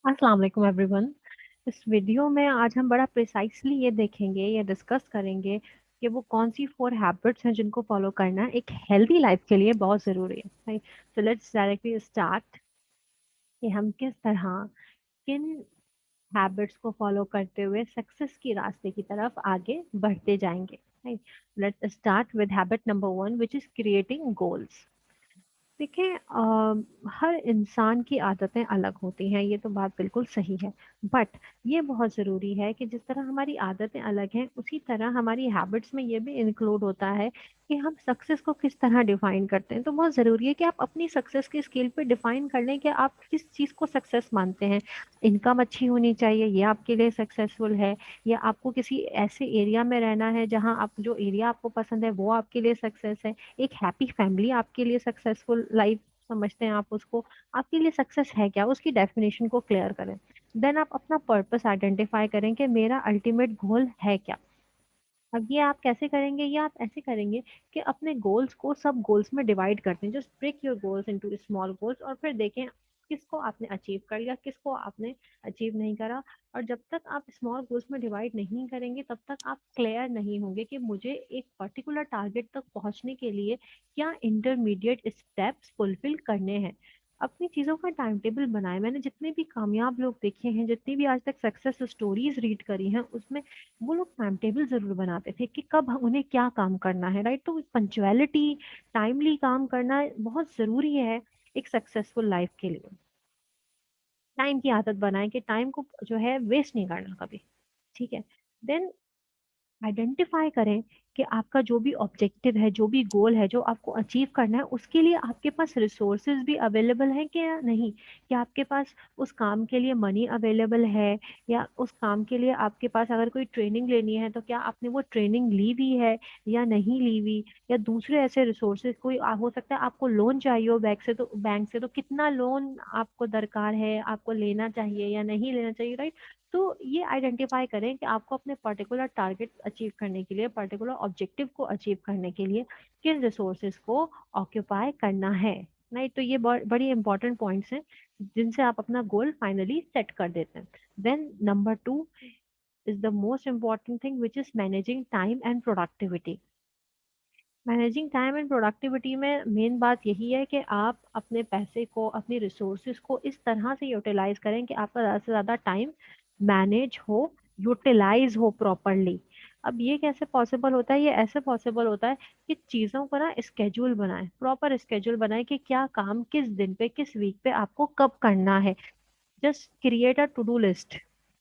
अस्सलाम वालेकुम एवरीवन। इस वीडियो में आज हम बड़ा प्रिसाइसली ये देखेंगे या डिस्कस करेंगे कि वो कौन सी 4 हैबिट्स हैं जिनको फॉलो करना एक हेल्दी लाइफ के लिए बहुत ज़रूरी है। सो लेट्स डायरेक्टली स्टार्ट कि हम किस तरह किन हैबिट्स को फॉलो करते हुए सक्सेस की रास्ते की तरफ आगे बढ़ते जाएंगे। Let's start with habit number 1 which is creating goals. देखिए हर इंसान की आदतें अलग होती हैं, ये तो बात बिल्कुल सही है। बट ये बहुत ज़रूरी है कि जिस तरह हमारी आदतें अलग हैं उसी तरह हमारी हैबिट्स में ये भी इंक्लूड होता है कि हम सक्सेस को किस तरह डिफाइन करते हैं। तो बहुत ज़रूरी है कि आप अपनी सक्सेस की स्केल पे डिफाइन कर लें कि आप किस चीज़ को सक्सेस मानते हैं। इनकम अच्छी होनी चाहिए, ये आपके लिए सक्सेसफुल है, या आपको किसी ऐसे एरिया में रहना है जहाँ आप जो एरिया आपको पसंद है वो आपके लिए सक्सेस है, एक हैप्पी फैमिली आपके लिए सक्सेसफुल लाइफ समझते हैं आप उसको, आपके लिए सक्सेस है क्या, उसकी डेफिनेशन को क्लियर करें। देन आप अपना पर्पस आइडेंटिफाई करें कि मेरा अल्टीमेट गोल है क्या। अब ये आप कैसे करेंगे, ये आप ऐसे करेंगे कि अपने गोल्स को सब गोल्स में डिवाइड करते हैं। Just break your goals into small goals और फिर देखें किसको आपने अचीव कर लिया, किसको आपने अचीव नहीं करा। और जब तक आप स्मॉल गोल्स में डिवाइड नहीं करेंगे तब तक आप क्लियर नहीं होंगे कि मुझे एक पर्टिकुलर टारगेट तक पहुंचने के लिए क्या इंटरमीडिएट स्टेप्स फुलफिल करने हैं। अपनी चीज़ों का टाइम टेबल बनाएं। मैंने जितने भी कामयाब लोग देखे हैं, जितनी भी आज तक सक्सेस स्टोरीज रीड करी हैं, उसमें वो लोग टाइम टेबल जरूर बनाते थे कि कब उन्हें क्या काम करना है। राइट, तो पंचुअलिटी, टाइमली काम करना बहुत जरूरी है एक सक्सेसफुल लाइफ के लिए। टाइम की आदत बनाएं कि टाइम को जो है वेस्ट नहीं करना कभी। ठीक है। देन आइडेंटिफाई करें कि आपका जो भी ऑब्जेक्टिव है, जो भी गोल है जो आपको अचीव करना है, उसके लिए आपके पास रिसोर्सेज भी अवेलेबल हैं कि या नहीं। क्या आपके पास उस काम के लिए मनी अवेलेबल है, या उस काम के लिए आपके पास अगर कोई ट्रेनिंग लेनी है तो क्या आपने वो ट्रेनिंग ली हुई है या नहीं ली हुई। या दूसरे ऐसे रिसोर्सेज कोई हो सकता है आपको लोन चाहिए हो बैंक से तो कितना लोन आपको दरकार है, आपको लेना चाहिए या नहीं लेना चाहिए। राइट, तो ये आइडेंटिफाई करें कि आपको अपने पर्टिकुलर टारगेट अचीव करने के लिए, पर्टिकुलर ऑब्जेक्टिव को अचीव करने के लिए किन रिसोर्सेज को ऑक्यूपाई करना है। नहीं, तो ये बड़ी इंपॉर्टेंट पॉइंट्स हैं जिनसे आप अपना गोल फाइनली सेट कर देते हैं। Then number 2 is the most important thing which is managing time and productivity. Managing time and productivity में मेन बात यही है कि आप अपने पैसे को, अपनी रिसोर्सेज को इस तरह से यूटिलाइज करें कि आपका ज़्यादा से ज़्यादा टाइम मैनेज हो, यूटिलाइज हो प्रॉपरली। अब ये कैसे पॉसिबल होता है, ये ऐसे पॉसिबल होता है कि चीज़ों को ना स्केड्यूल बनाएं, प्रॉपर स्केड्यूल बनाएं कि क्या काम किस दिन पे, किस वीक पे आपको कब करना है। just create a to do list,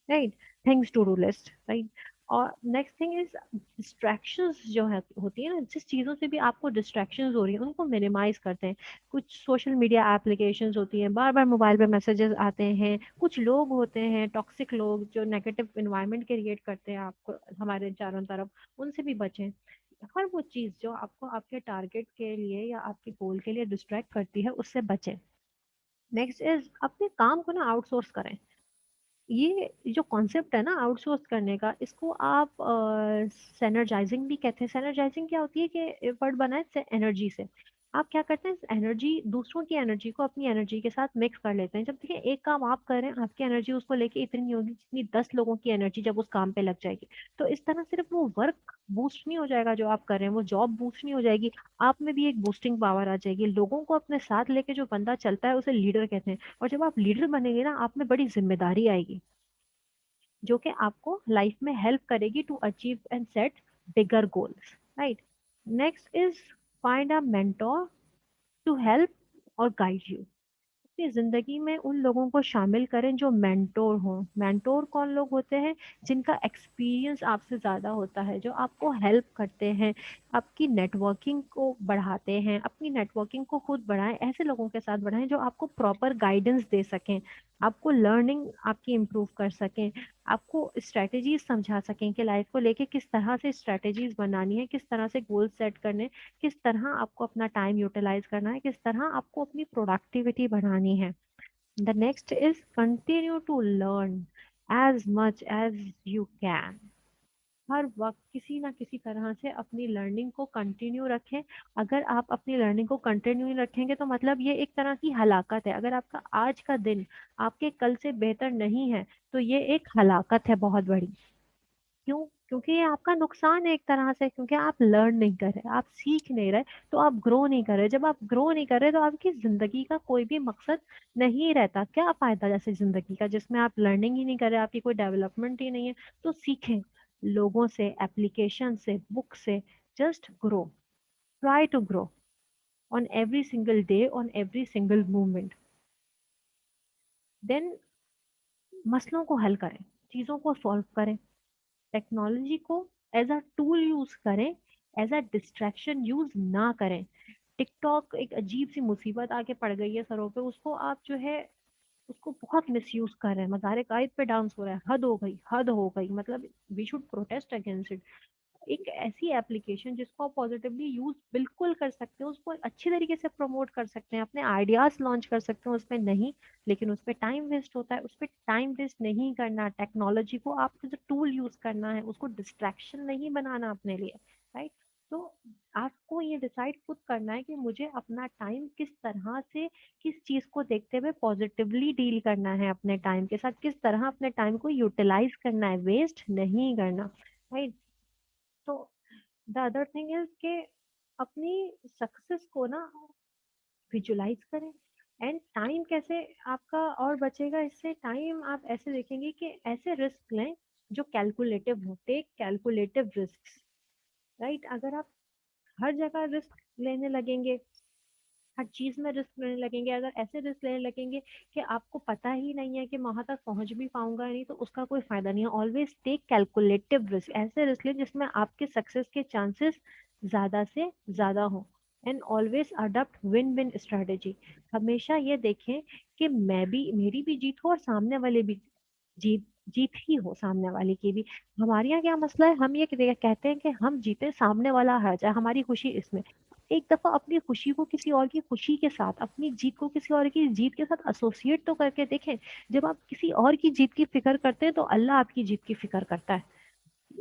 right? Things to do list, right? और नेक्स्ट थिंग इज डिस्ट्रैक्शंस जो है होती है ना, जिस चीज़ों से भी आपको डिस्ट्रैक्शंस हो रही है उनको मिनिमाइज करते हैं। कुछ सोशल मीडिया एप्लीकेशंस होती हैं, बार बार मोबाइल पे मैसेजेस आते हैं, कुछ लोग होते हैं टॉक्सिक लोग जो नेगेटिव इन्वायरमेंट क्रिएट करते हैं आपको हमारे चारों तरफ, उनसे भी बचें। हर वो चीज़ जो आपको आपके टारगेट के लिए या आपके गोल के लिए डिस्ट्रैक्ट करती है उससे बचें। नेक्स्ट इज अपने काम को ना आउटसोर्स करें। ये जो कॉन्सेप्ट है ना आउटसोर्स करने का, इसको आप सेनर्जाइजिंग भी कहते हैं। सेनर्जाइजिंग क्या होती है कि वर्ड बना है एनर्जी से। आप क्या करते हैं, एनर्जी, दूसरों की एनर्जी को अपनी एनर्जी के साथ मिक्स कर लेते हैं। जब देखिए एक काम आप कर रहे हैं, आपकी एनर्जी उसको लेके इतनी नहीं होगी जितनी 10 लोगों की एनर्जी जब उस काम पे लग जाएगी। तो इस तरह सिर्फ वो वर्क बूस्ट नहीं हो जाएगा जो आप कर रहे हैं, वो जॉब बूस्ट नहीं हो जाएगी, आप में भी एक बूस्टिंग पावर आ जाएगी। लोगों को अपने साथ लेके जो बंदा चलता है उसे लीडर कहते हैं। और जब आप लीडर बनेंगे ना, आप में बड़ी जिम्मेदारी आएगी जो कि आपको लाइफ में हेल्प करेगी to achieve and set bigger goals. Right. Next is find a mentor to help और गाइड यू। अपनी जिंदगी में उन लोगों को शामिल करें जो मेंटोर हों। मेंटोर कौन लोग होते हैं, जिनका एक्सपीरियंस आपसे ज़्यादा होता है, जो आपको हेल्प करते हैं, आपकी नेटवर्किंग को बढ़ाते हैं। अपनी नेटवर्किंग को खुद बढ़ाएं, ऐसे लोगों के साथ बढ़ाएं जो आपको प्रॉपर गाइडेंस दे सकें, आपको लर्निंग आपकी इम्प्रूव कर सकें, आपको स्ट्रेटजीज समझा सकें कि लाइफ को लेके किस तरह से स्ट्रेटजीज बनानी है, किस तरह से गोल सेट करने, किस तरह आपको अपना टाइम यूटिलाइज करना है, किस तरह आपको अपनी प्रोडक्टिविटी बढ़ानी है। The next is continue to learn as much as you can. हर वक्त किसी ना किसी तरह से अपनी लर्निंग को कंटिन्यू रखें। अगर आप अपनी लर्निंग को कंटिन्यू नहीं रखेंगे तो मतलब ये एक तरह की हलाकत है। अगर आपका आज का दिन आपके कल से बेहतर नहीं है तो ये एक हलाकत है बहुत बड़ी। क्यों? क्योंकि ये आपका नुकसान है एक तरह से, क्योंकि आप लर्न नहीं कर रहे, आप सीख नहीं रहे, तो आप ग्रो नहीं कर रहे। जब आप ग्रो नहीं कर रहे तो आपकी जिंदगी का कोई भी मकसद नहीं रहता। क्या फायदा जैसे जिंदगी का जिसमें आप लर्निंग ही नहीं कर रहे, आपकी कोई डेवलपमेंट ही नहीं है। तो सीखें लोगों से, एप्लीकेशन से, बुक से। Just grow, try to grow on every single day, on every single movement. Then मसलों को हल करें, चीजों को सॉल्व करें। टेक्नोलॉजी को एज अ टूल यूज करें, एज अ डिस्ट्रैक्शन यूज ना करें। टिकटॉक एक अजीब सी मुसीबत आके पड़ गई है सरों पे, उसको आप जो है उसको बहुत मिसयूज कर रहे हैं। मज़ारे कायद पे डांस हो रहा है, हद हो गई, हद हो गई। मतलब we should protest against it. एक ऐसी एप्लीकेशन जिसको आप पॉजिटिवली यूज बिल्कुल कर सकते हो, उसको अच्छी तरीके से प्रमोट कर सकते हैं, अपने आइडियाज लॉन्च कर सकते हो उसमें, नहीं। लेकिन उस पर टाइम वेस्ट होता है। उस पर टाइम वेस्ट नहीं करना, टेक्नोलॉजी को आपको जो टूल यूज करना है, उसको डिस्ट्रैक्शन नहीं बनाना अपने लिए। राइट? तो आपको ये डिसाइड खुद करना है कि मुझे अपना टाइम किस तरह से, किस चीज को देखते हुए पॉजिटिवली डील करना है, अपने टाइम के साथ किस तरह अपने टाइम को यूटिलाइज करना है, वेस्ट नहीं करना। राइट? तो द अदर थिंग इज कि अपनी सक्सेस को ना विजुलाइज करें। एंड टाइम कैसे आपका और बचेगा इससे, टाइम आप ऐसे देखेंगे कि ऐसे रिस्क लें जो कैलकुलेटिव हो। Take calculative risk. राइट? अगर आप हर जगह रिस्क लेने लगेंगे, हर चीज में रिस्क लेने लगेंगे, अगर ऐसे रिस्क लेने लगेंगे कि आपको पता ही नहीं है कि वहां तक पहुंच भी पाऊंगा नहीं, तो उसका कोई फायदा नहीं है। Always take calculative risk. ऐसे रिस्क लें जिसमें आपके सक्सेस के चांसेस ज्यादा से ज्यादा हो। And always adopt win win strategy. हमेशा ये देखें कि मैं भी, मेरी भी जीत हो और सामने वाले भी जीत, जीत ही हो सामने वाले की भी। हमारे यहाँ क्या मसला है, हम ये कहते हैं कि हम जीते, सामने वाला हार जाए, हमारी खुशी इसमें। एक दफा अपनी खुशी को किसी और की खुशी के साथ, अपनी जीत को किसी और की जीत के साथ एसोसिएट तो करके देखें। जब आप किसी और की जीत की फिक्र करते हैं तो अल्लाह आपकी जीत की फिक्र करता है।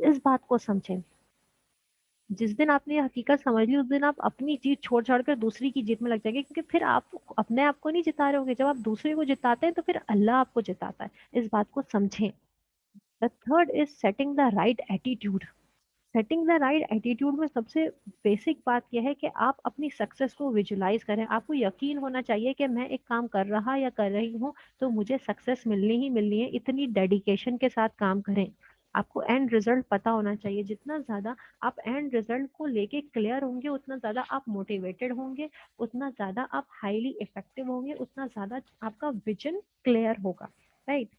इस बात को समझें। जिस दिन आपने ये हकीकत समझ ली, उस दिन आप अपनी जीत छोड़ छाड़ कर दूसरी की जीत में लग जाएंगे, क्योंकि फिर आप अपने आप को नहीं जिता रहे होगे। जब आप दूसरे को जिताते हैं तो फिर अल्लाह आपको जिताता है। इस बात को समझें। The third is setting the right attitude. Setting the right attitude में सबसे बेसिक बात यह है कि आप अपनी सक्सेस को विजुलाइज करें। आपको यकीन होना चाहिए कि मैं एक काम कर रहा या कर रही हूँ तो मुझे सक्सेस मिलनी ही मिलनी है। इतनी डेडिकेशन के साथ काम करें। आपको एंड रिजल्ट पता होना चाहिए। जितना ज्यादा आप एंड रिजल्ट को लेके क्लियर होंगे, उतना ज्यादा आप मोटिवेटेड होंगे, उतना ज्यादा आप हाईली इफेक्टिव होंगे, उतना ज्यादा आपका विजन क्लियर होगा। राइट?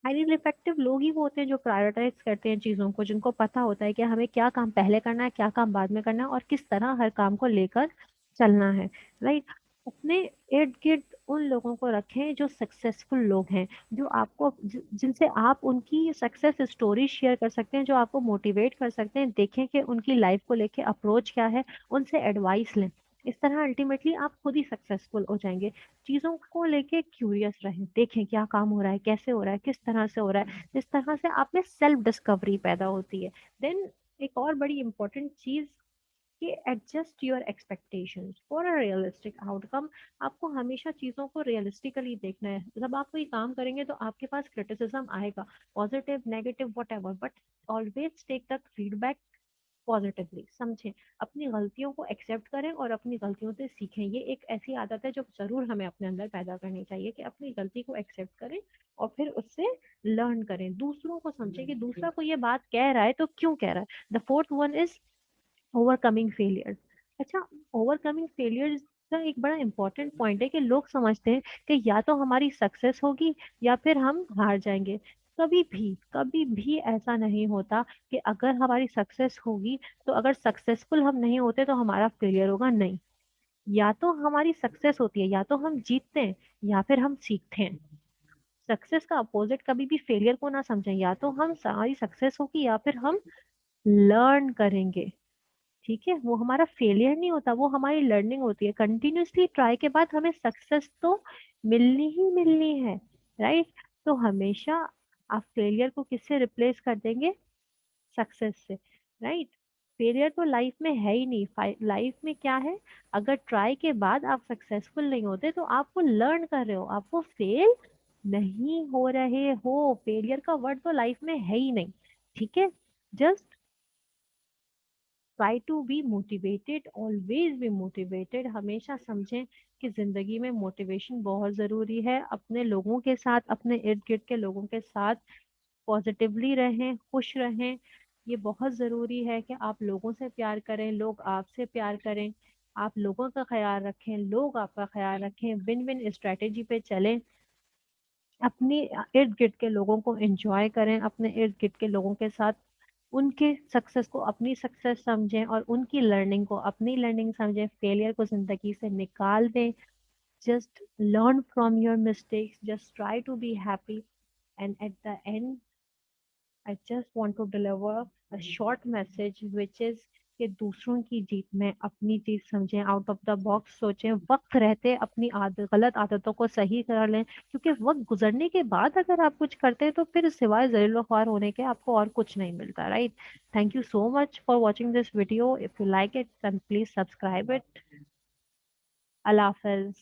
हाईली इफेक्टिव लोग ही वो होते हैं जो प्रायोरिटाइज करते हैं चीज़ों को, जिनको पता होता है कि हमें क्या काम पहले करना है, क्या काम बाद में करना है, और किस तरह हर काम को लेकर चलना है। राइट? अपने इर्द गिर्द उन लोगों को रखें जो सक्सेसफुल लोग हैं, जो आपको जिनसे आप उनकी सक्सेस स्टोरी शेयर कर सकते हैं, जो आपको मोटिवेट कर सकते हैं। देखें कि उनकी लाइफ को लेके अप्रोच क्या है, उनसे एडवाइस लें। इस तरह अल्टीमेटली आप खुद ही सक्सेसफुल हो जाएंगे। चीजों को लेके क्यूरियस रहें, देखें क्या काम हो रहा है, कैसे हो रहा है, किस तरह से हो रहा है। इस तरह से आप में सेल्फ डिस्कवरी पैदा होती है। देन एक और बड़ी इंपॉर्टेंट चीज कि adjust your expectations for a realistic outcome. आपको हमेशा चीज़ों को रियलिस्टिकली देखना है। जब आप कोई काम करेंगे तो आपके पास क्रिटिसिज्म आएगा, positive negative whatever, but always take the feedback positively. समझें, अपनी गलतियों को एक्सेप्ट करें और अपनी गलतियों से सीखें। ये एक ऐसी आदत है जो जरूर हमें अपने अंदर पैदा करनी चाहिए कि अपनी गलती को एक्सेप्ट करें और फिर उससे लर्न करें। दूसरों को समझें कि दूसरा को ये बात कह रहा है तो क्यों कह रहा है। The fourth one is overcoming failure. अच्छा, ओवरकमिंग फेलियर का एक बड़ा इंपॉर्टेंट पॉइंट है कि लोग समझते हैं कि या तो हमारी सक्सेस होगी या फिर हम हार जाएंगे। कभी भी ऐसा नहीं होता कि अगर हमारी सक्सेस होगी तो अगर सक्सेसफुल हम नहीं होते तो हमारा फेलियर होगा, नहीं। या तो हमारी सक्सेस होती है, या तो हम जीतते हैं, या फिर हम सीखते हैं। सक्सेस का अपोजिट कभी भी फेलियर को ना समझें। या तो हम, हमारी सक्सेस होगी या फिर हम लर्न करेंगे। ठीक है? वो हमारा फेलियर नहीं होता, वो हमारी लर्निंग होती है। कंटिन्यूसली ट्राई के बाद हमें सक्सेस तो मिलनी ही मिलनी है। राइट? तो हमेशा आप फेलियर को किससे रिप्लेस कर देंगे? सक्सेस से, राइट। फेलियर तो लाइफ में है ही नहीं। लाइफ में क्या है, अगर ट्राई के बाद आप सक्सेसफुल नहीं होते तो आप वो लर्न कर रहे हो, आप वो फेल नहीं हो रहे हो। फेलियर का वर्ड तो लाइफ में है ही नहीं, ठीक है। Just try to be motivated, always be motivated. हमेशा समझें कि जिंदगी में मोटिवेशन बहुत जरूरी है। अपने लोगों के साथ, अपने इर्द गिर्द के लोगों के साथ पॉजिटिवली रहें, खुश रहें। ये बहुत ज़रूरी है कि आप लोगों से प्यार करें, लोग आपसे प्यार करें। आप लोगों का ख्याल रखें, लोग आपका ख्याल रखें। विन विन स्ट्रेटेजी पे चलें। अपने इर्द गिर्द के लोगों को एंजॉय करें, अपने इर्द गिर्द के लोगों के साथ उनके सक्सेस को अपनी सक्सेस समझें और उनकी लर्निंग को अपनी लर्निंग समझें। फेलियर को जिंदगी से निकाल दें। Just learn from your mistakes, just try to be happy, and at the end I just want to deliver a short message which is कि दूसरों की जीत में अपनी जीत समझें, आउट ऑफ द बॉक्स सोचें, वक्त रहते अपनी गलत आदतों को सही कर लें। क्योंकि वक्त गुजरने के बाद अगर आप कुछ करते हैं तो फिर सिवाय जलील ख्वार होने के आपको और कुछ नहीं मिलता, right. Thank you so much for watching this video. If you like it then please subscribe it. अल्लाह हाफिज।